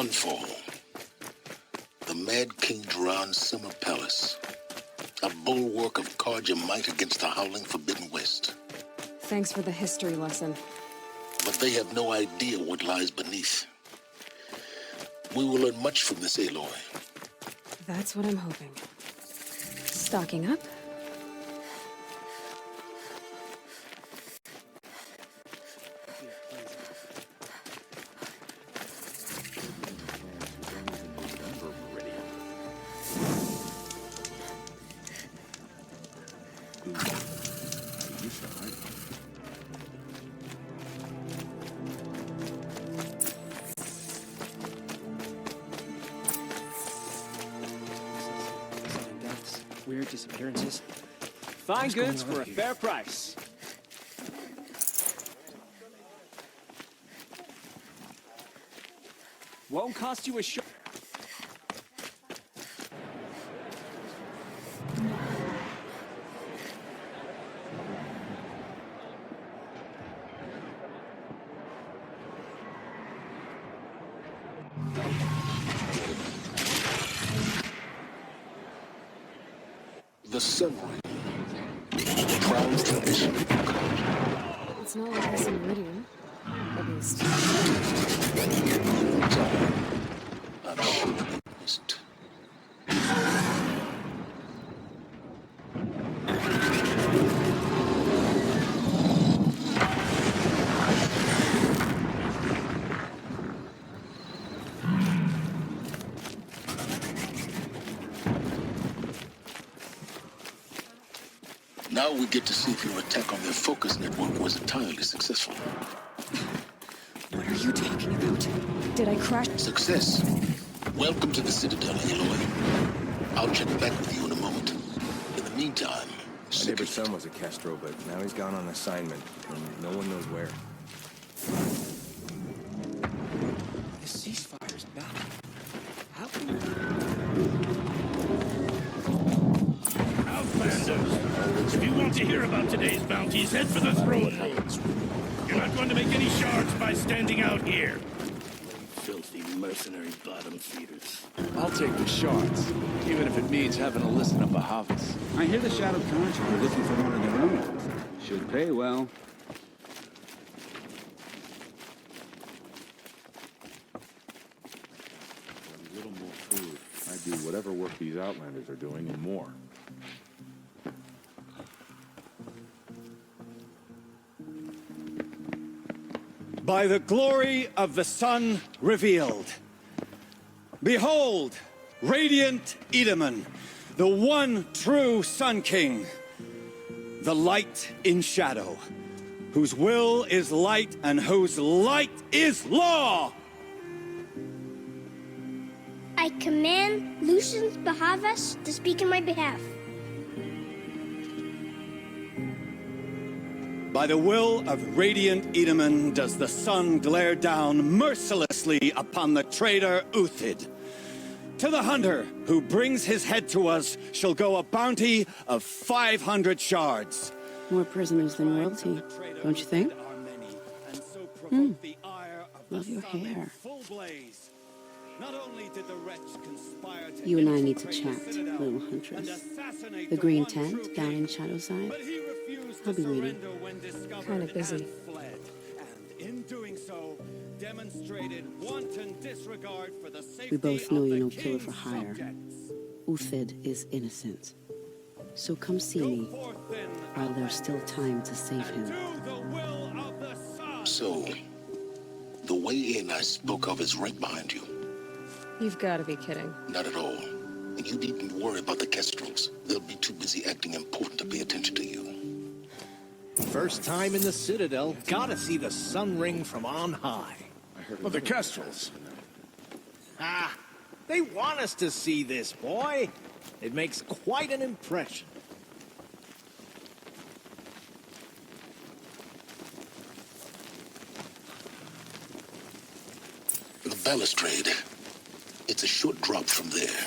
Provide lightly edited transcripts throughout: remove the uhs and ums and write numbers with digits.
Sunfall. The Mad King Duran's summer palace. A bulwark of Carja might against the howling Forbidden West. Thanks for the history lesson. But they have no idea what lies beneath. We will learn much from this, Aloy. That's what I'm hoping. Stocking up? Weird disappearances. Fine goods for a fair price. Won't cost you a shot. The sun ring. Proud tradition. It's not like this in Meridian. At least. I'm sure it isn't. Now we get to see if your attack on their focus network was entirely successful. What are you talking about? Did I crash? Success. Welcome to the Citadel, Aloy. I'll check back with you in a moment. In the meantime, my neighbor's son was a Castro, but now he's gone on assignment, and no one knows where. The ceasefire's back. How can Outlanders, if you want to hear about today's bounties, head for the throne rooms. You're not going to make any shards by standing out here. Filthy mercenary bottom feeders. I'll take the shards, even if it means having to listen up a Havas. I hear the Shadow Conjure are looking for one of their own. Should pay well. A little more food. I do whatever work these Outlanders are doing and more. By the glory of the sun revealed. Behold, radiant Edaman, the one true Sun King, the light in shadow, whose will is light and whose light is law. I command Lucius Bahavas to speak in my behalf. By the will of radiant Edaman does the sun glare down mercilessly upon the traitor Uthid. To the hunter who brings his head to us shall go a bounty of 500 shards. More prisoners than royalty, don't you think? Love your hair. You and I need to chat, little huntress. The green tent down in Shadowside. I'll be waiting. Kind of busy. We both know you're no killer for hire. Uthid is innocent. So come see me while there's still time to save him. So, the way in I spoke of is right behind you. You've got to be kidding. Not at all. And you needn't worry about the Kestrels. They'll be too busy acting important to pay attention to you. First time in the Citadel, gotta see the sun ring from on high. But the Kestrels. Ah, they want us to see this, boy. It makes quite an impression. The balustrade. It's a short drop from there.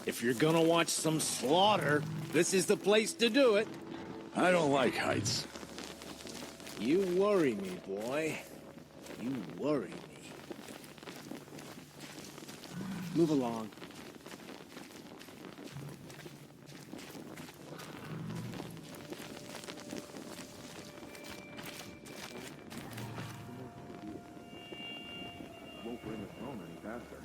If you're gonna watch some slaughter, this is the place to do it. I don't like heights. You worry me, boy. You worry me. Move along. Won't bring us home any faster.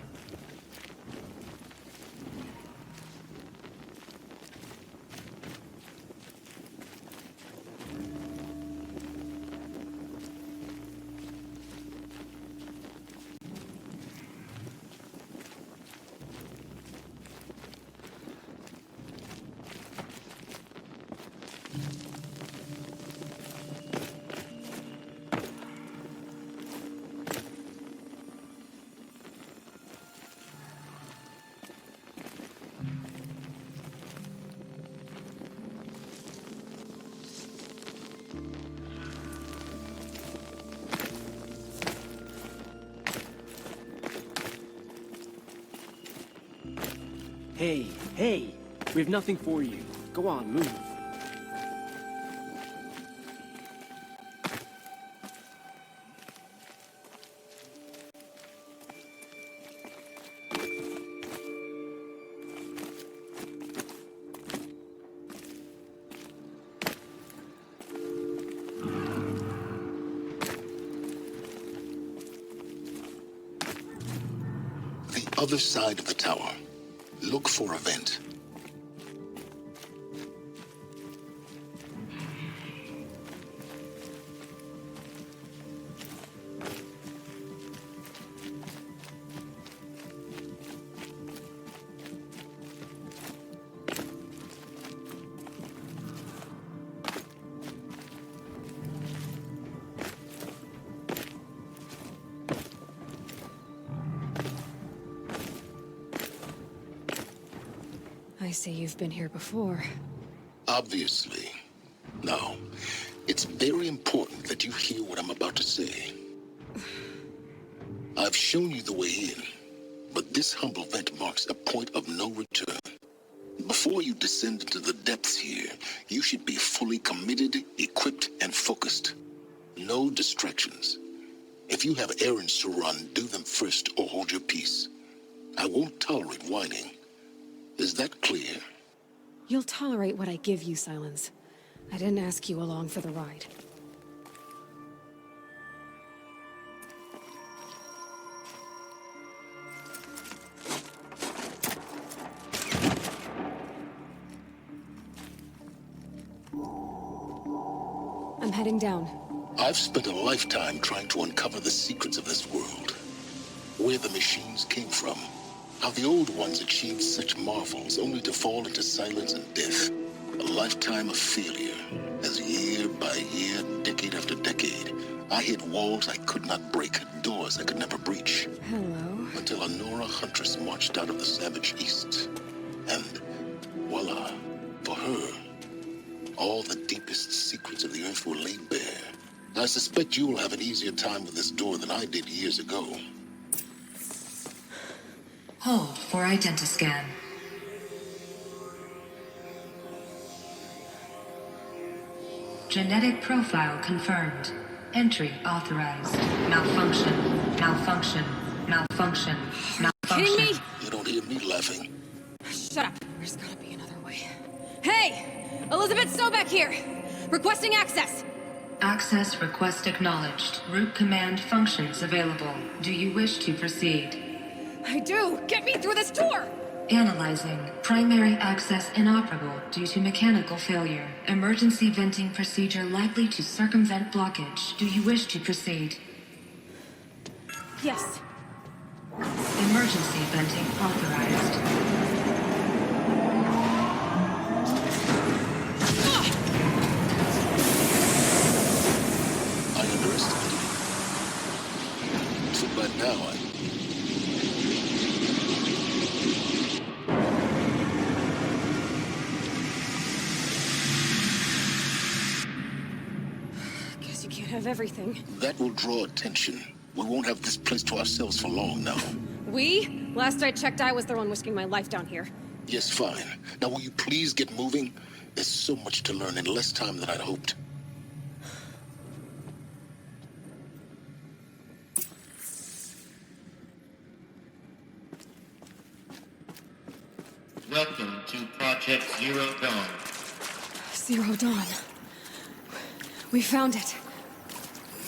Hey, hey! We have nothing for you. Go on, move. The other side of the tower. Look for a vent. I see you've been here before. Obviously. Now, it's very important that you hear what I'm about to say. I've shown you the way in, but this humble vent marks a point of no return. Before you descend into the depths here, you should be fully committed, equipped, and focused. No distractions. If you have errands to run, do them first or hold your peace. I won't tolerate whining. Is that clear? You'll tolerate what I give you, Silence. I didn't ask you along for the ride. I'm heading down. I've spent a lifetime trying to uncover the secrets of this world. Where the machines came from. How the old ones achieved such marvels only to fall into silence and death. A lifetime of failure, as year by year, decade after decade, I hit walls I could not break, doors I could never breach. Hello. Until a Nora huntress marched out of the savage east. And voila, for her, all the deepest secrets of the earth were laid bare. I suspect you will have an easier time with this door than I did years ago. Hold for identiscan. Genetic profile confirmed. Entry authorized. Malfunction. Malfunction. Malfunction. Malfunction. Kidding me? You don't hear me laughing. Shut up. There's gotta be another way. Hey! Elisabet Sobeck here! Requesting access! Access request acknowledged. Root command functions available. Do you wish to proceed? I do! Get me through this door! Analyzing. Primary access inoperable due to mechanical failure. Emergency venting procedure likely to circumvent blockage. Do you wish to proceed? Yes. Emergency venting authorized. I underestimated you. So by now, Guess you can't have everything. that will draw attention. We won't have this place to ourselves for long now. We? Last I checked, I was the one risking my life down here. Yes, fine. Now will you please get moving? There's so much to learn in less time than I'd hoped. Welcome to Project Zero Dawn. Zero Dawn. We found it.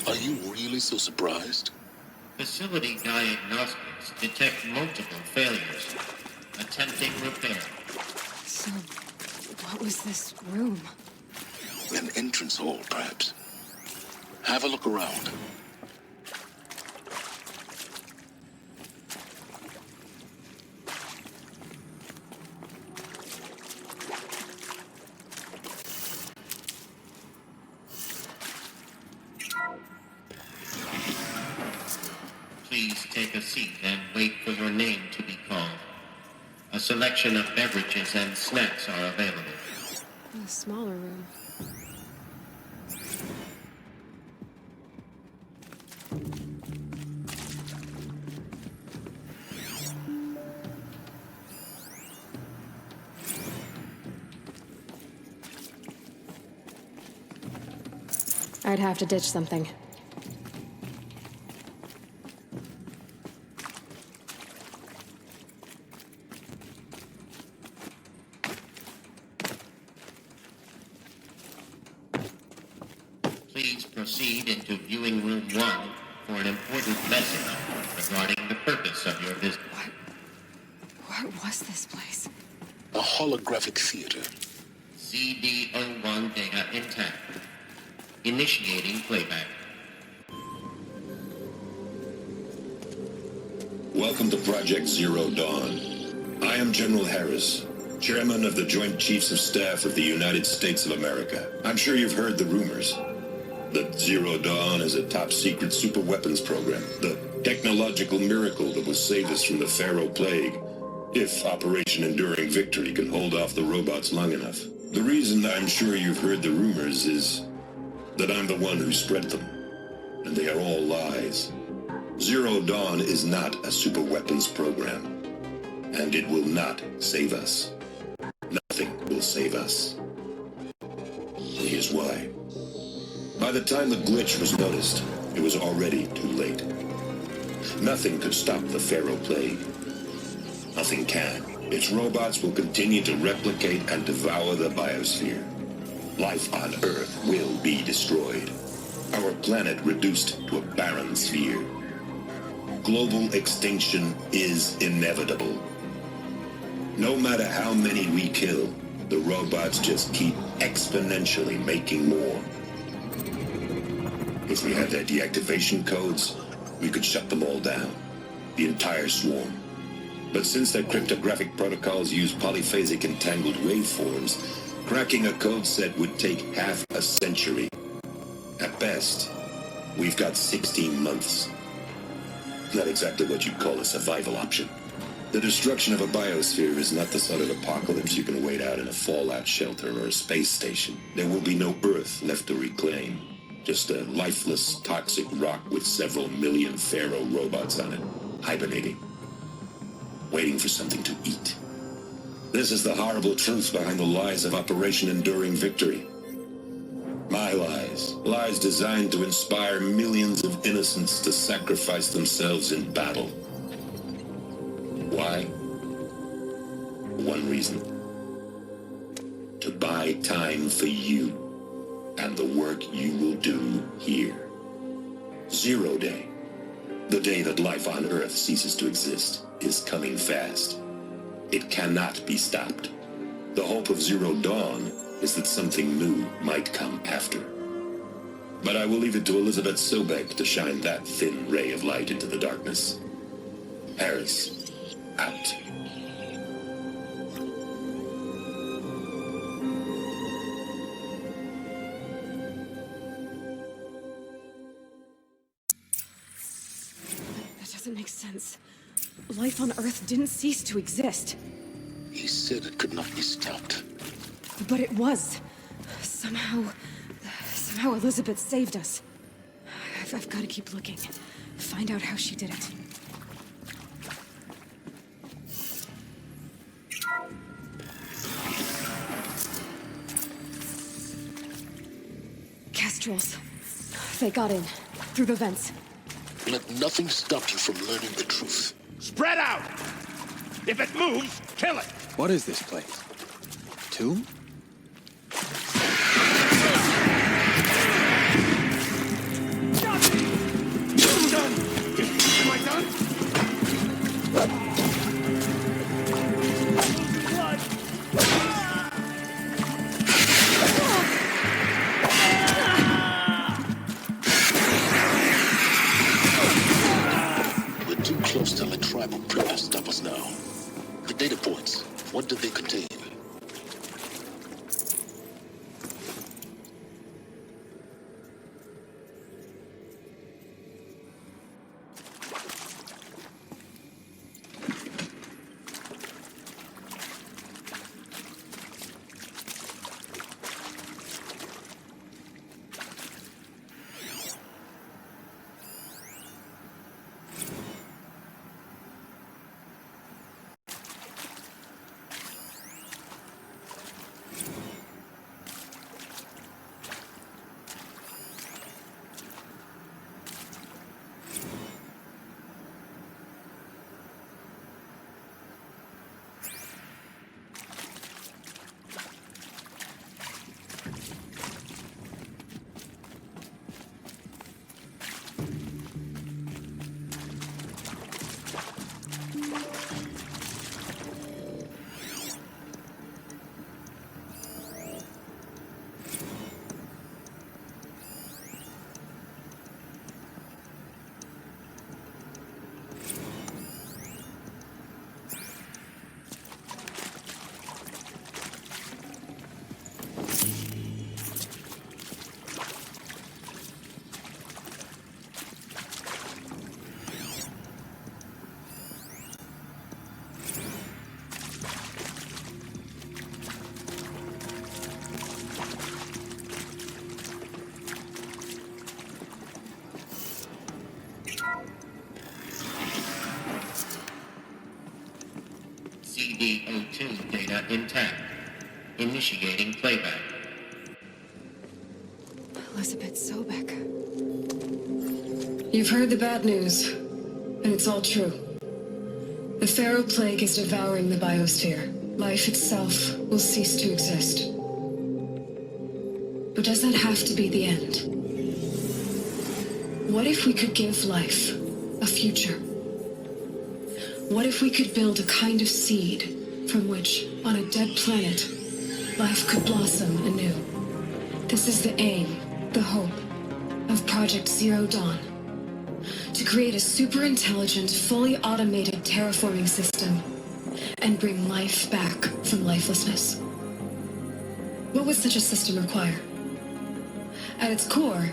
Are you really so surprised? Facility diagnostics detect multiple failures. Attempting repair. So, what was this room? An entrance hall, perhaps. Have a look around. Please take a seat and wait for your name to be called. A selection of beverages and snacks are available. A smaller room. I'd have to ditch something. Please proceed into viewing room 1 for an important message regarding the purpose of your visit. What was this place? A holographic theater. CD01 data intact. Initiating playback. Welcome to Project Zero Dawn. I am General Harris, Chairman of the Joint Chiefs of Staff of the United States of America. I'm sure you've heard the rumors that Zero Dawn is a top-secret superweapons program, the technological miracle that will save us from the Faro plague, if Operation Enduring Victory can hold off the robots long enough. The reason I'm sure you've heard the rumors is that I'm the one who spread them, and they are all lies. Zero Dawn is not a superweapons program, and it will not save us. Nothing will save us. Here's why. By the time the glitch was noticed, it was already too late. Nothing could stop the Faro plague. Nothing can. Its robots will continue to replicate and devour the biosphere. Life on Earth will be destroyed. Our planet reduced to a barren sphere. Global extinction is inevitable. No matter how many we kill, the robots just keep exponentially making more. If we had their deactivation codes, we could shut them all down. The entire swarm. But since their cryptographic protocols use polyphasic entangled waveforms, cracking a code set would take half a century. At best, we've got 16 months. Not exactly what you'd call a survival option. The destruction of a biosphere is not the sort of apocalypse you can wait out in a fallout shelter or a space station. There will be no Earth left to reclaim. Just a lifeless, toxic rock with several million Faro robots on it, hibernating, waiting for something to eat. This is the horrible truth behind the lies of Operation Enduring Victory. My lies. Lies designed to inspire millions of innocents to sacrifice themselves in battle. Why? One reason. To buy time for you and the work you will do here. Zero Day, the day that life on Earth ceases to exist, is coming fast. It cannot be stopped. The hope of Zero Dawn is that something new might come after. But I will leave it to Elisabet Sobeck to shine that thin ray of light into the darkness. Harris, out. That doesn't make sense. Life on Earth didn't cease to exist. He said it could not be stopped. But it was. Somehow Elisabet saved us. I've got to keep looking. Find out how she did it. Kestrels. They got in, through the vents. Let nothing stop you from learning the truth. Spread out! If it moves, kill it! What is this place? Tomb? Am I done? Blood! We're too close to let tribal pressure stop us now. The data points, what do they contain? CD02 data intact. Initiating playback. Elisabet Sobeck. You've heard the bad news, and it's all true. The Faro plague is devouring the biosphere. Life itself will cease to exist. But does that have to be the end? What if we could give life a future? What if we could build a kind of seed from which, on a dead planet, life could blossom anew? This is the aim, the hope, of Project Zero Dawn. To create a super-intelligent, fully automated terraforming system and bring life back from lifelessness. What would such a system require? At its core,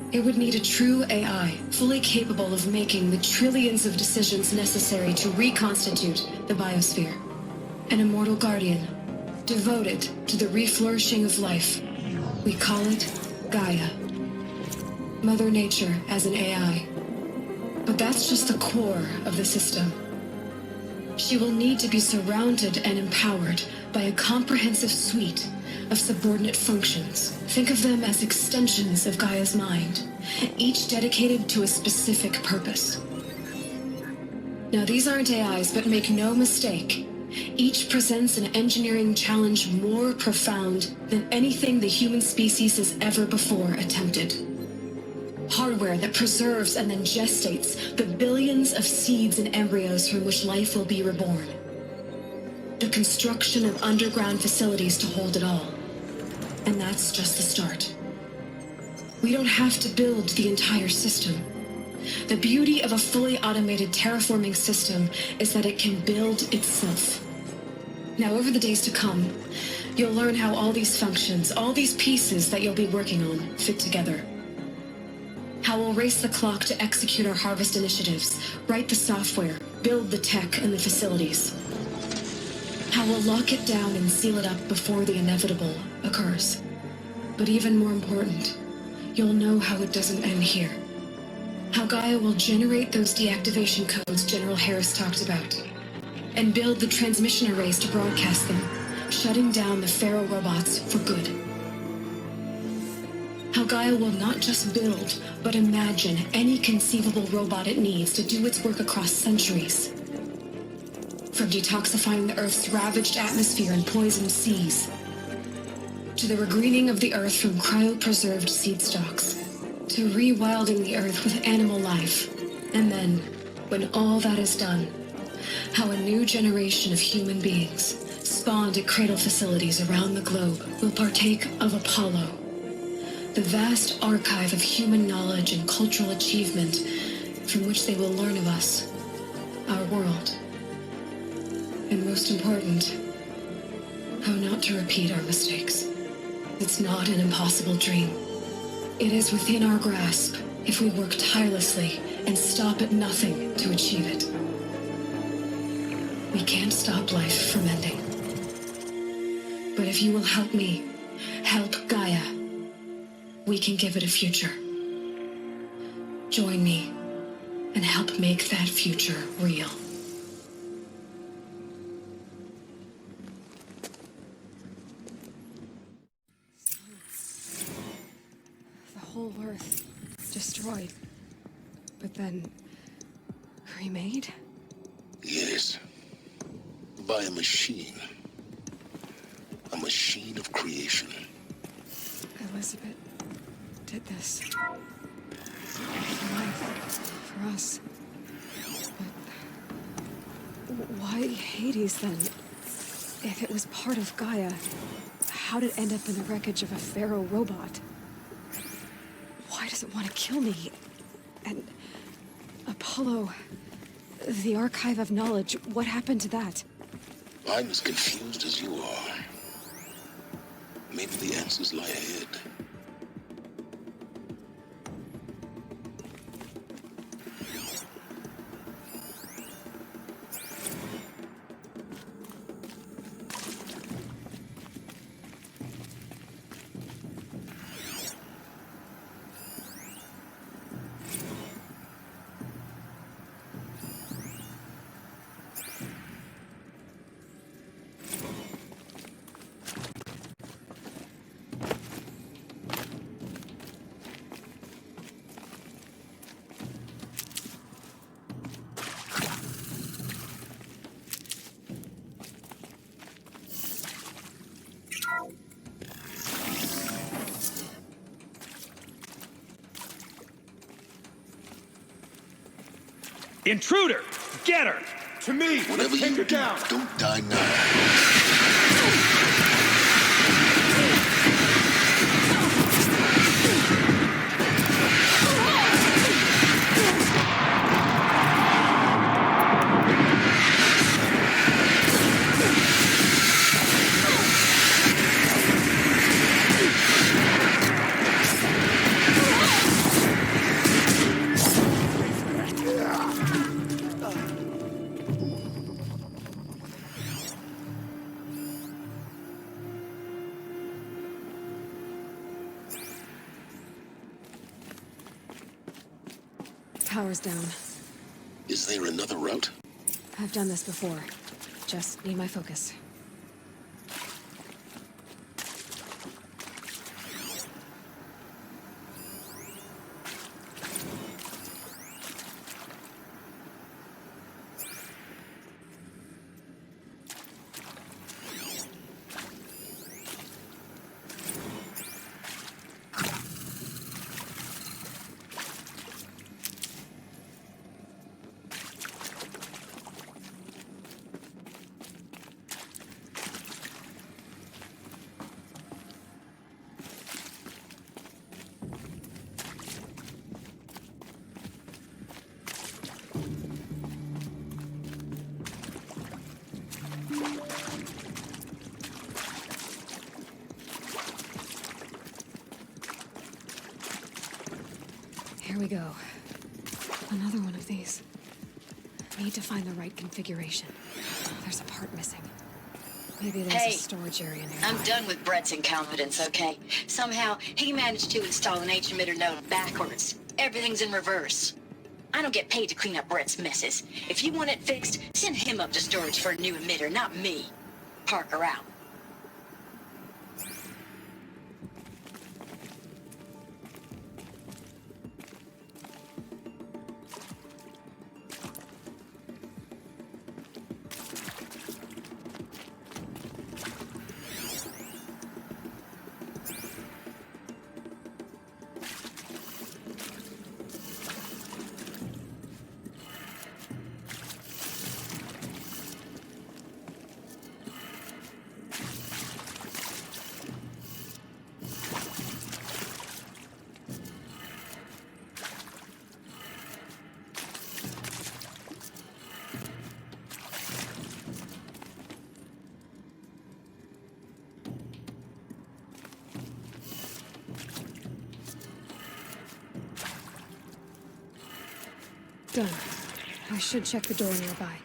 it would need a true AI, fully capable of making the trillions of decisions necessary to reconstitute the biosphere. An immortal guardian, devoted to the reflourishing of life. We call it Gaia. Mother Nature as an AI. But that's just the core of the system. She will need to be surrounded and empowered by a comprehensive suite of subordinate functions. Think of them as extensions of Gaia's mind, each dedicated to a specific purpose. Now, these aren't AIs, but make no mistake, each presents an engineering challenge more profound than anything the human species has ever before attempted. Hardware that preserves and then gestates the billions of seeds and embryos from which life will be reborn. The construction of underground facilities to hold it all. And that's just the start. We don't have to build the entire system. The beauty of a fully automated terraforming system is that it can build itself. Now, over the days to come, you'll learn how all these functions, all these pieces that you'll be working on, fit together. How we'll race the clock to execute our harvest initiatives, write the software, build the tech and the facilities. How we'll lock it down and seal it up before the inevitable occurs. But even more important, you'll know how it doesn't end here. How Gaia will generate those deactivation codes General Harris talked about, and build the transmission arrays to broadcast them, shutting down the Faro robots for good. How Gaia will not just build, but imagine any conceivable robot it needs to do its work across centuries. From detoxifying the Earth's ravaged atmosphere and poisoned seas, to the regreening of the Earth from cryopreserved seed stalks, to rewilding the Earth with animal life. And then, when all that is done, how a new generation of human beings, spawned at cradle facilities around the globe, will partake of Apollo, the vast archive of human knowledge and cultural achievement from which they will learn of us, our world. And most important, how not to repeat our mistakes. It's not an impossible dream. It is within our grasp if we work tirelessly and stop at nothing to achieve it. We can't stop life from ending. But if you will help me, help Gaia, we can give it a future. Join me and help make that future real. The whole Earth destroyed, but then remade? Yes. By a machine. A machine of creation. Elisabet did this. For life, for us. But why Hades then? If it was part of Gaia, how did it end up in the wreckage of a Faro robot? Why does it want to kill me? And Apollo, the archive of knowledge, what happened to that? I'm as confused as you are. Maybe the answers lie ahead. Intruder! Get her! To me! Whatever Take you her do, down! don't die now. Power's down. Is there another route? I've done this before. Just need my focus. Here we go. Another one of these. Need to find the right configuration. There's a part missing. Maybe there's a storage area nearby. I'm done with Brett's incompetence, okay? Somehow, he managed to install an H-emitter node backwards. Everything's in reverse. I don't get paid to clean up Brett's messes. If you want it fixed, send him up to storage for a new emitter, not me. Parker out. Done. I should check the door nearby.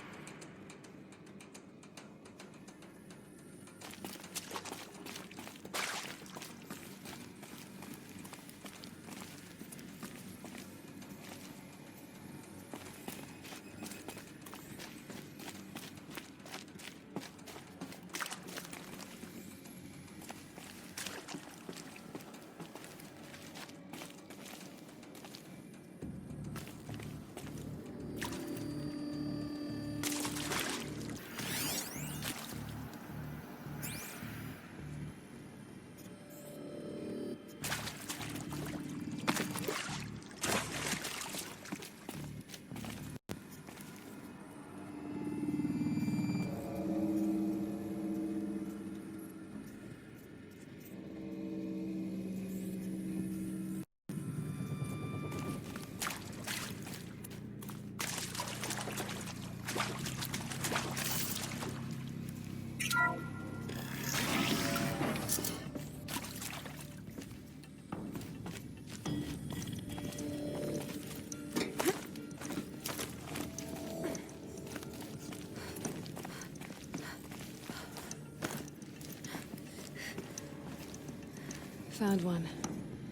Found one.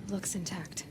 Looks intact.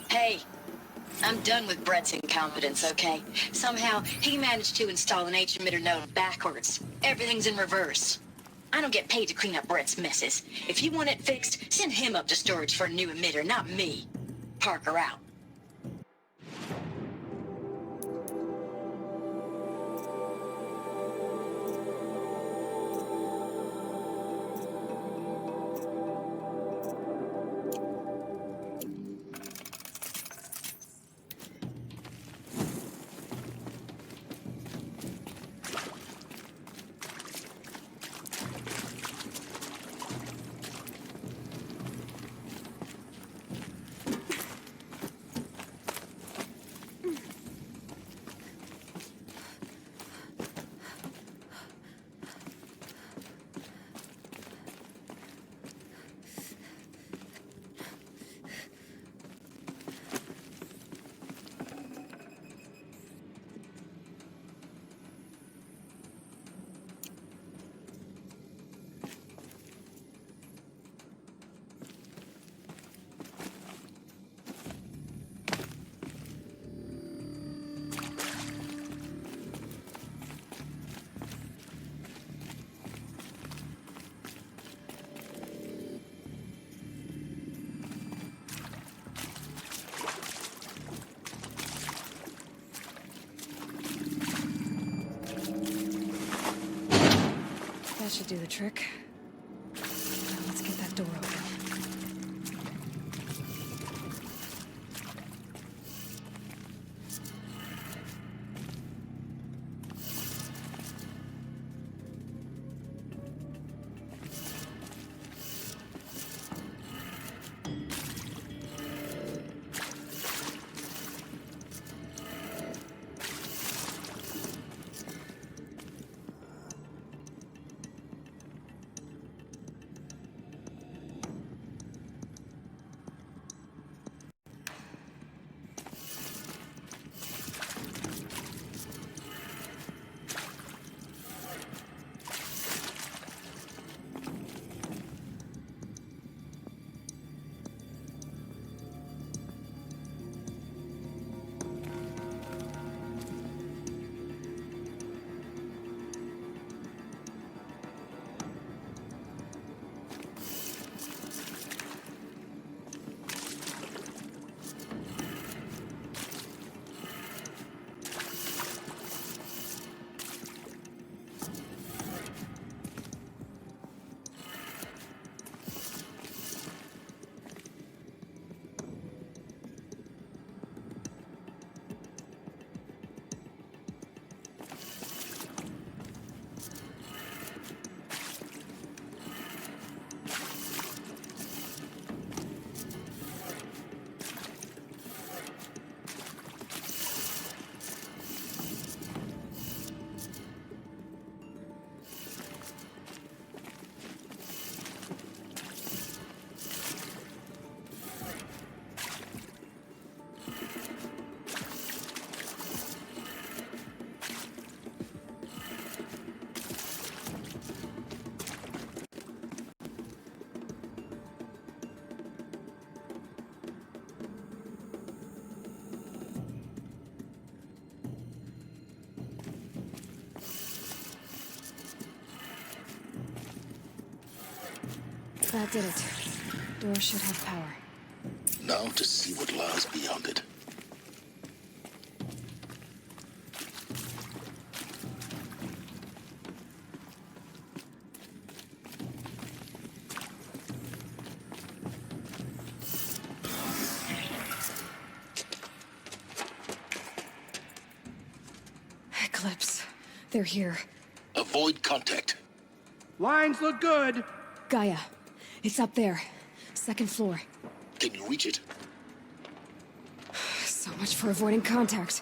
Hey, I'm done with Brett's incompetence, okay? Somehow, he managed to install an H-emitter node backwards. Everything's in reverse. I don't get paid to clean up Brett's messes. If you want it fixed, send him up to storage for a new emitter, not me. Parker out. That should do the trick. Now let's get that door open. that did it. Door should have power. Now to see what lies beyond it. Eclipse. They're here. Avoid contact. Lines look good. Gaia. It's up there. Second floor. Can you reach it? So much for avoiding contact.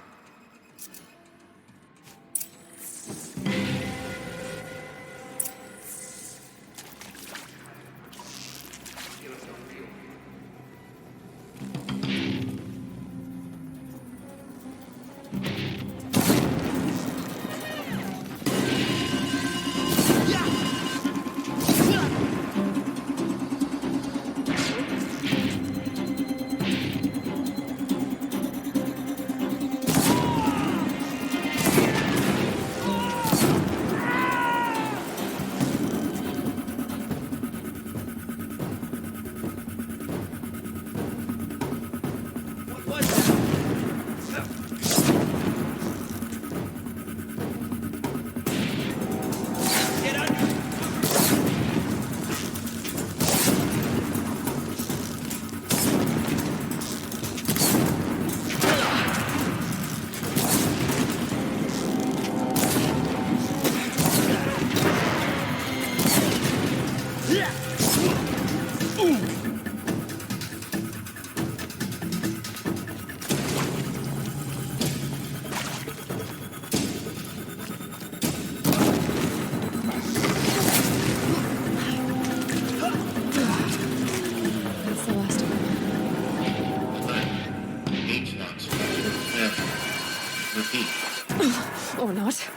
Or not.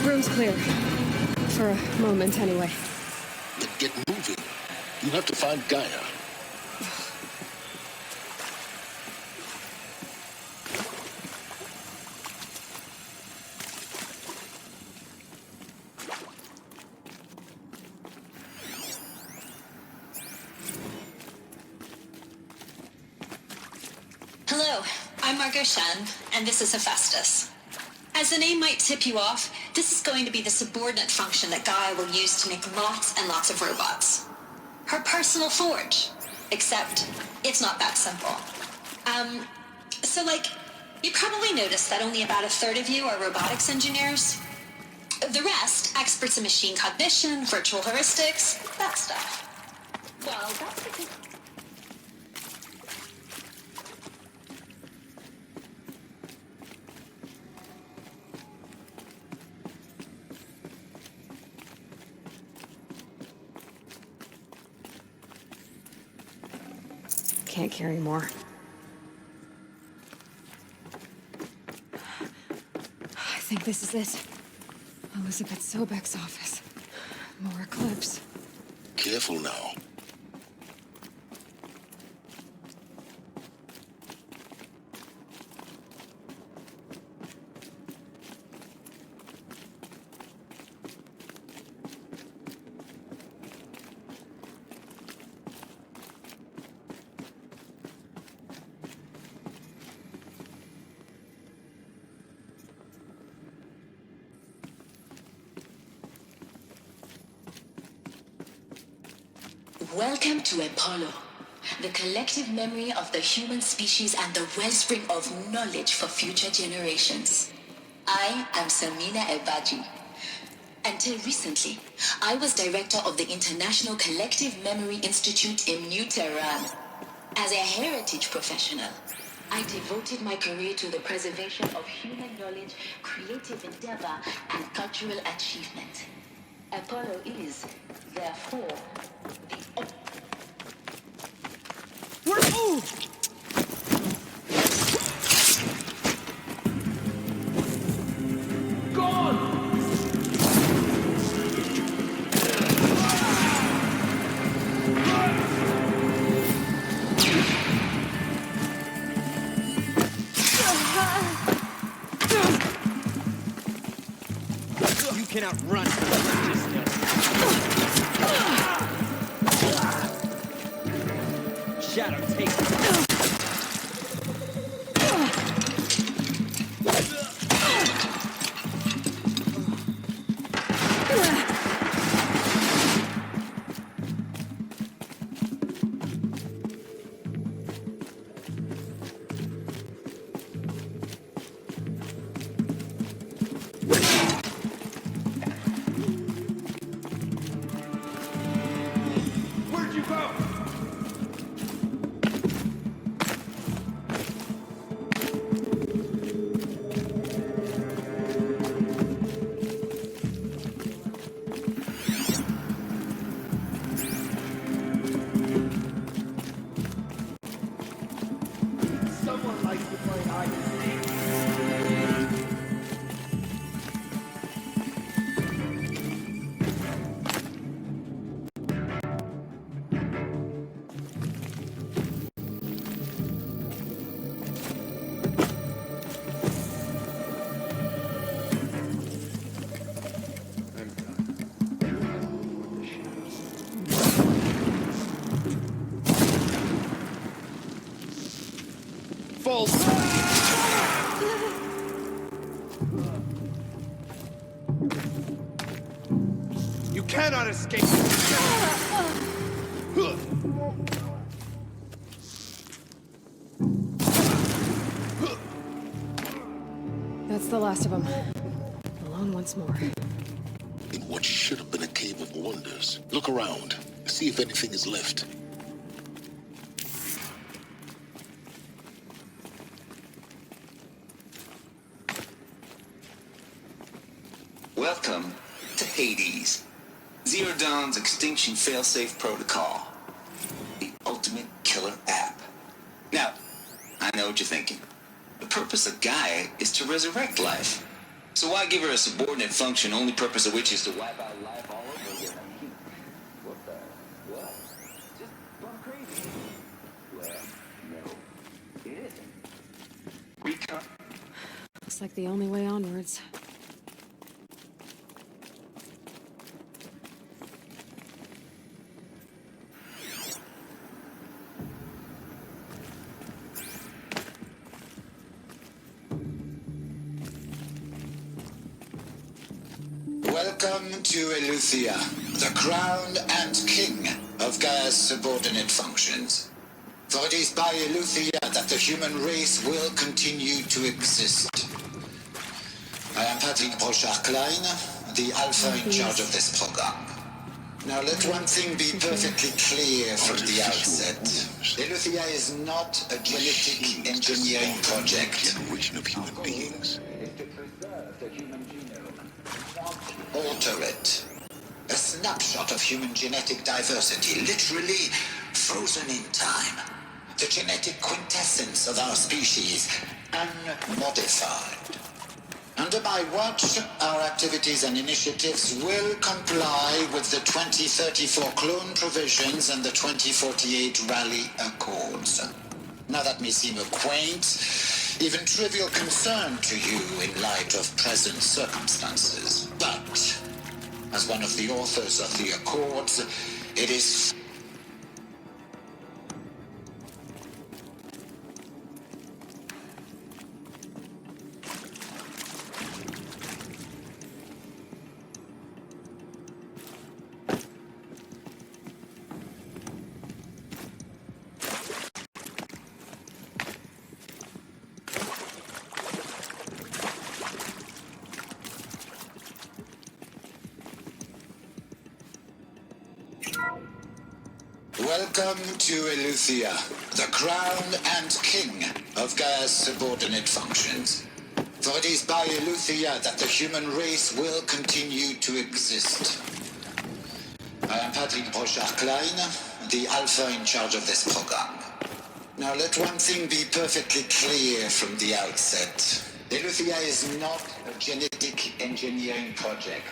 Room's clear. For a moment, anyway. Then get moving. You have to find Gaia. Hello, I'm Margot Shen, and this is Hephaestus. As the name might tip you off, this is going to be the subordinate function that Gaia will use to make lots and lots of robots. Her personal forge. Except, it's not that simple. You probably noticed that only about a third of you are robotics engineers. The rest, experts in machine cognition, virtual heuristics, that stuff. Well, that's because... Can't carry more. I think this is it. Elisabet Sobeck's office. More Eclipse. Careful now. Welcome to Apollo, the collective memory of the human species and the wellspring of knowledge for future generations. I am Samina Ebaji. Until recently, I was director of the International Collective Memory Institute in New Tehran. As a heritage professional, I devoted my career to the preservation of human knowledge, creative endeavor, and cultural achievement. Apollo is, therefore, the... You cannot run from righteousness. Shadow takes it. You cannot escape. That's the last of them. Alone once more. In what should have been a cave of wonders. Look around. See if anything is left. Welcome to Hades, Zero Dawn's extinction failsafe protocol. The ultimate killer app. Now, I know what you're thinking. The purpose of Gaia is to resurrect life. So why give her a subordinate function, only purpose of which is to wipe out life all over again? I mean, what the? What? Just plumb crazy. Well, no, it isn't. Recon. Looks like the only way onwards. Welcome to Eleuthia, the crown and king of Gaia's subordinate functions. For it is by Eleuthia that the human race will continue to exist. I am Patrick Brochard-Klein, the alpha in charge of this program. Now let one thing be perfectly clear from the outset. Eleuthia is not a genetic engineering project. Of human beings. Alter it. A snapshot of human genetic diversity, literally frozen in time. The genetic quintessence of our species, unmodified. Under my watch, our activities and initiatives will comply with the 2034 clone provisions and the 2048 Rally Accords. Now that may seem a quaint, even trivial concern to you in light of present circumstances. But, as one of the authors of the Accords, it is... Welcome to Eleuthia, the crown and king of Gaia's subordinate functions. For it is by Eleuthia that the human race will continue to exist. I am Patrick Brochard-Klein, the Alpha in charge of this program. Now let one thing be perfectly clear from the outset. Eleuthia is not a genetic engineering project.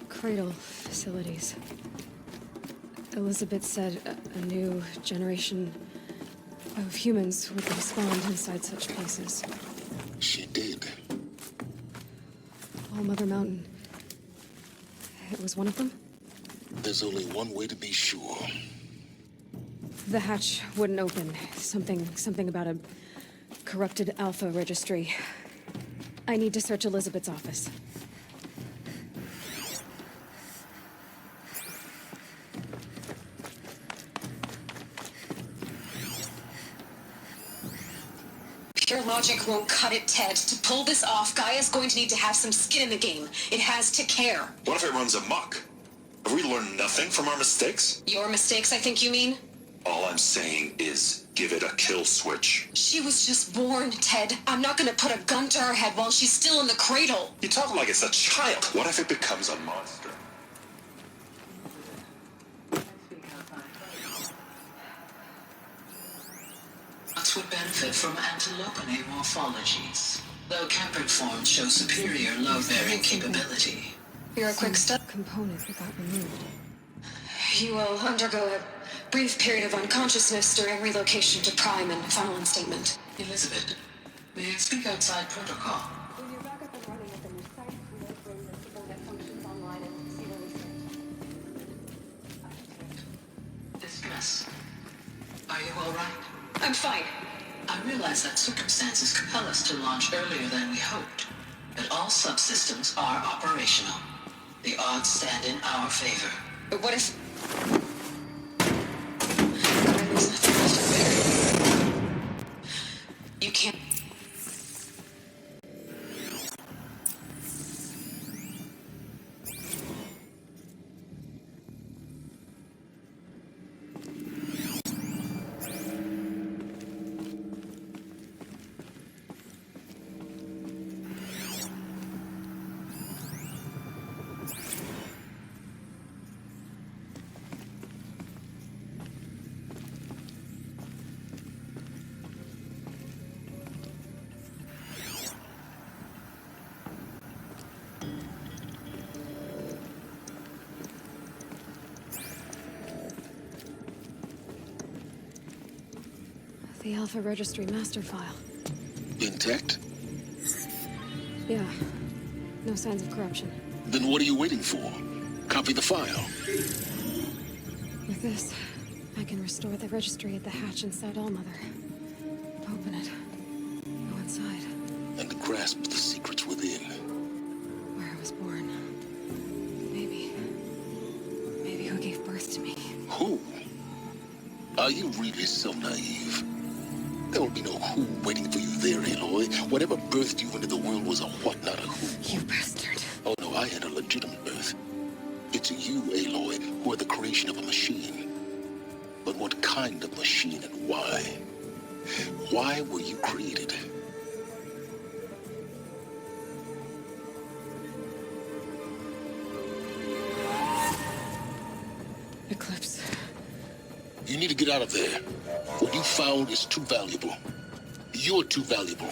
Cradle facilities. Elisabet said a new generation of humans would respond inside such places. She did. All Mother Mountain. It was one of them? There's only one way to be sure. The hatch wouldn't open. Something about a corrupted Alpha registry. I need to search Elisabet's office. Pure logic won't cut it, Ted. To pull this off, Gaia's going to need to have some skin in the game. It has to care. What if it runs amok? Have we learned nothing from our mistakes? Your mistakes, I think you mean? All I'm saying is give it a kill switch. She was just born, Ted. I'm not gonna put a gun to her head while she's still in the cradle. You talk like it's a child. What if it becomes a monster? Nuts would benefit from antilopine morphologies, though caprid forms show superior load-bearing capability. You're a quick step component that got removed. You will undergo a brief period of unconsciousness during relocation to Prime and final instatement. Elisabet, may I speak outside protocol? When you're back up and running at the new site, we will bring the subordinate functions online and see where we stand. Dismiss. Are you all right? I'm fine. I realize that circumstances compel us to launch earlier than we hoped, but all subsystems are operational. The odds stand in our favor. But what if... You can't... The Alpha Registry master file. Intact? Yeah. No signs of corruption. Then what are you waiting for? Copy the file. With this, I can restore the registry at the hatch inside Allmother. Open it. Go inside. And grasp the secrets within. Where I was born. Maybe who gave birth to me. Who? Are you really so naive? There will be no who waiting for you there, Aloy. Whatever birthed you into the world was a what, not a who. You bastard. Oh no, I had a legitimate birth. It's you, Aloy, who are the creation of a machine. But what kind of machine and why? Why were you created? Eclipse. You need to get out of there. What you found is too valuable. You're too valuable.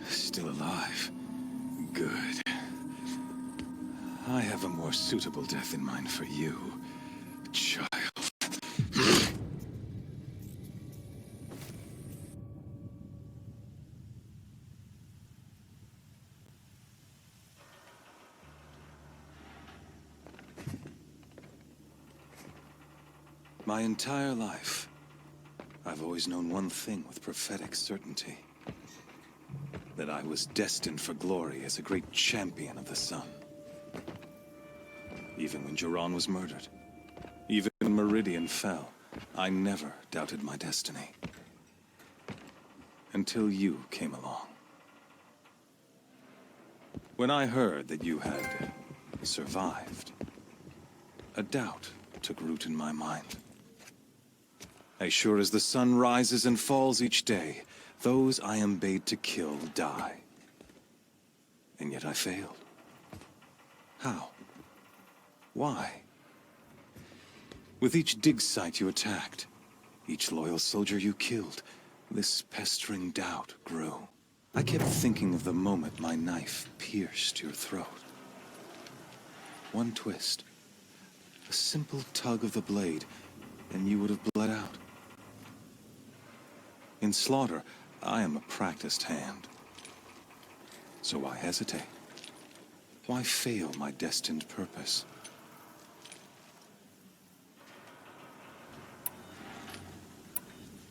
Still alive. Good. I have a more suitable death in mind for you, child. My entire life, I've always known one thing with prophetic certainty. That I was destined for glory as a great champion of the sun. Even when Jiran was murdered, even when Meridian fell, I never doubted my destiny. Until you came along. When I heard that you had survived, a doubt took root in my mind. As sure as the sun rises and falls each day, those I am bade to kill die. And yet I failed. How? Why? With each dig site you attacked, each loyal soldier you killed, this pestering doubt grew. I kept thinking of the moment my knife pierced your throat. One twist, a simple tug of the blade, and you would have bled out. In slaughter, I am a practiced hand. So why hesitate? Why fail my destined purpose?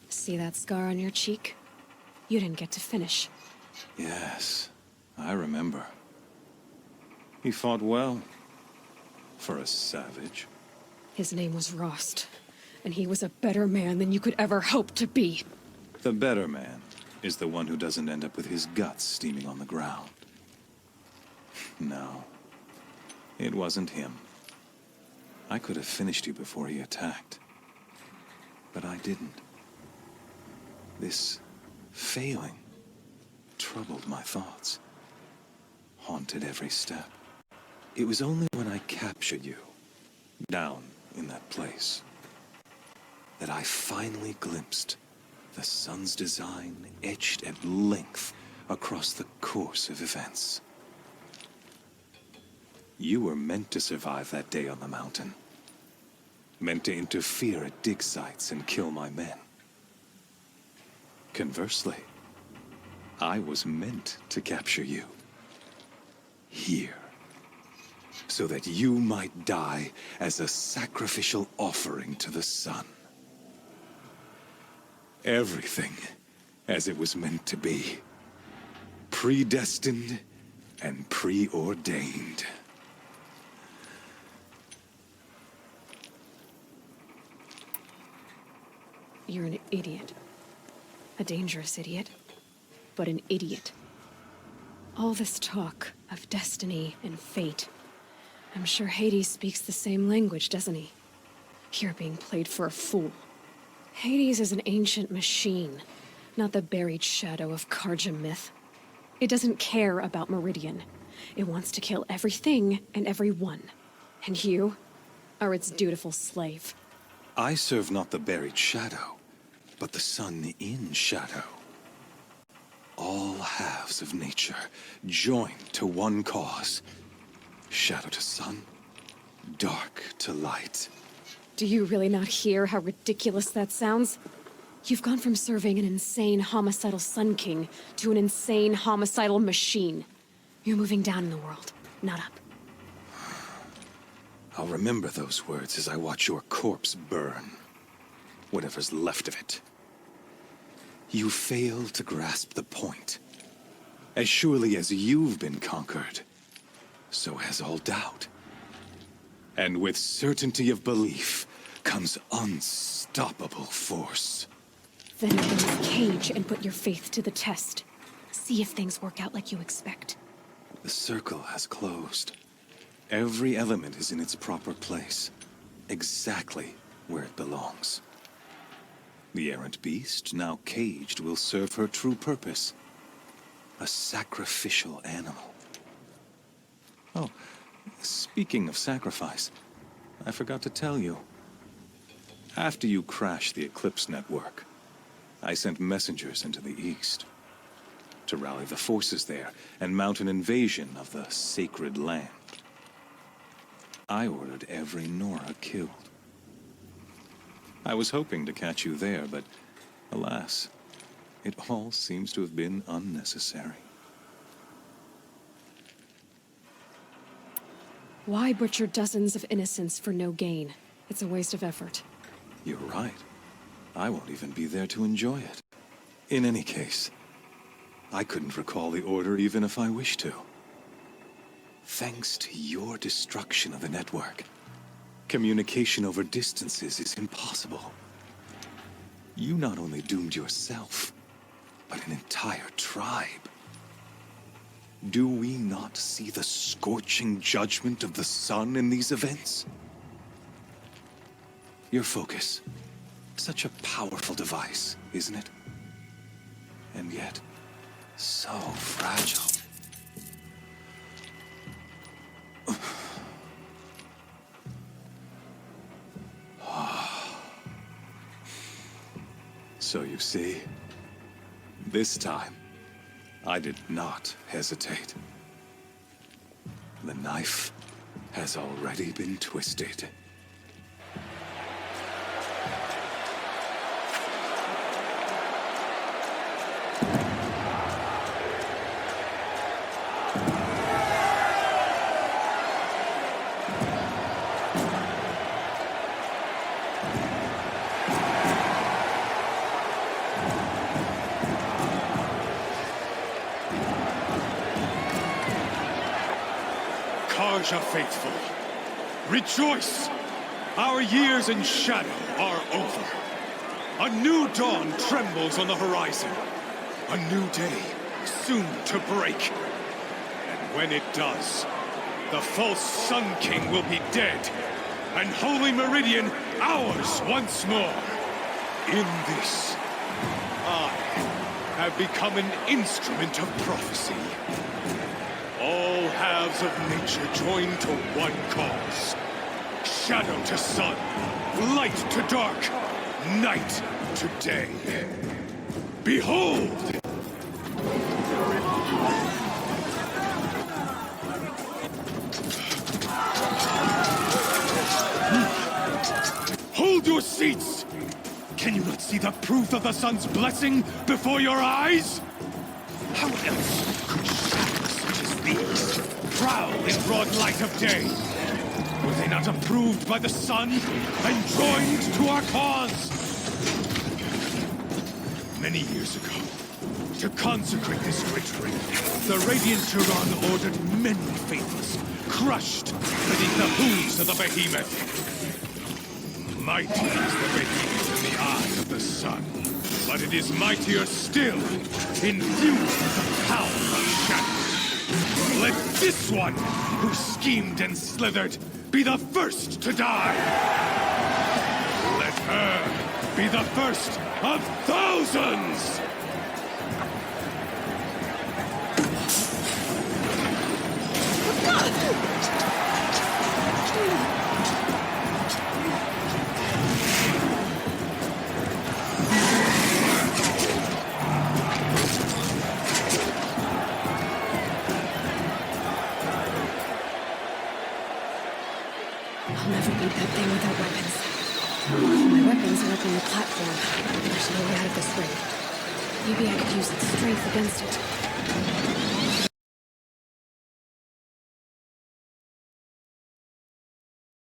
See that scar on your cheek? You didn't get to finish. Yes, I remember. He fought well. For a savage. His name was Rost, and he was a better man than you could ever hope to be. The better man is the one who doesn't end up with his guts steaming on the ground. No, it wasn't him. I could have finished you before he attacked. But I didn't. This failing troubled my thoughts, haunted every step. It was only when I captured you, down in that place, that I finally glimpsed the sun's design etched at length across the course of events. You were meant to survive that day on the mountain. Meant to interfere at dig sites and kill my men. Conversely, I was meant to capture you. Here. So that you might die as a sacrificial offering to the sun. Everything as it was meant to be. Predestined and preordained. You're an idiot. A dangerous idiot, but an idiot. All this talk of destiny and fate. I'm sure Hades speaks the same language, doesn't he? You're being played for a fool. Hades is an ancient machine, not the buried shadow of Karja myth. It doesn't care about Meridian. It wants to kill everything and everyone. And you are its dutiful slave. I serve not the buried shadow, but the sun in shadow. All halves of nature joined to one cause. Shadow to sun, dark to light. Do you really not hear how ridiculous that sounds? You've gone from serving an insane homicidal Sun King to an insane homicidal machine. You're moving down in the world, not up. I'll remember those words as I watch your corpse burn. Whatever's left of it. You fail to grasp the point. As surely as you've been conquered, so has all doubt. And with certainty of belief comes unstoppable force. Then open the cage and put your faith to the test. See if things work out like you expect. The circle has closed. Every element is in its proper place. Exactly where it belongs. The errant beast, now caged, will serve her true purpose. A sacrificial animal. Oh, speaking of sacrifice, I forgot to tell you. After you crashed the Eclipse network, I sent messengers into the east to rally the forces there and mount an invasion of the sacred land. I ordered every Nora killed. I was hoping to catch you there, but alas, it all seems to have been unnecessary. Why butcher dozens of innocents for no gain? It's a waste of effort. You're right. I won't even be there to enjoy it. In any case, I couldn't recall the order even if I wished to. Thanks to your destruction of the network, communication over distances is impossible. You not only doomed yourself, but an entire tribe. Do we not see the scorching judgment of the sun in these events? Your focus. Such a powerful device, isn't it? And yet, so fragile. So you see, this time, I did not hesitate. The knife has already been twisted. Karja faithful, rejoice! Our years in shadow are over. A new dawn trembles on the horizon. A new day soon to break. And when it does, the false Sun King will be dead, and Holy Meridian ours once more. In this, I have become an instrument of prophecy. All halves of nature join to one cause. Shadow to sun, light to dark, night to day. Behold! Hold your seats! Can you not see the proof of the sun's blessing before your eyes? How else could shadows such as these prowl in broad light of day? Were they not approved by the sun and joined to our cause? Many years ago, to consecrate this great ring, the Radiant Turan ordered many faithless, crushed beneath the hooves of the behemoth. Mighty is the behemoth in the eye of the sun, but it is mightier still, infused with the power of shadow. Let this one, who schemed and slithered, be the first to die! Let her be the first of thousands! I'll never beat that thing without weapons. My weapons are up on the platform. There's no way out of this ring. Maybe I could use its strength against it.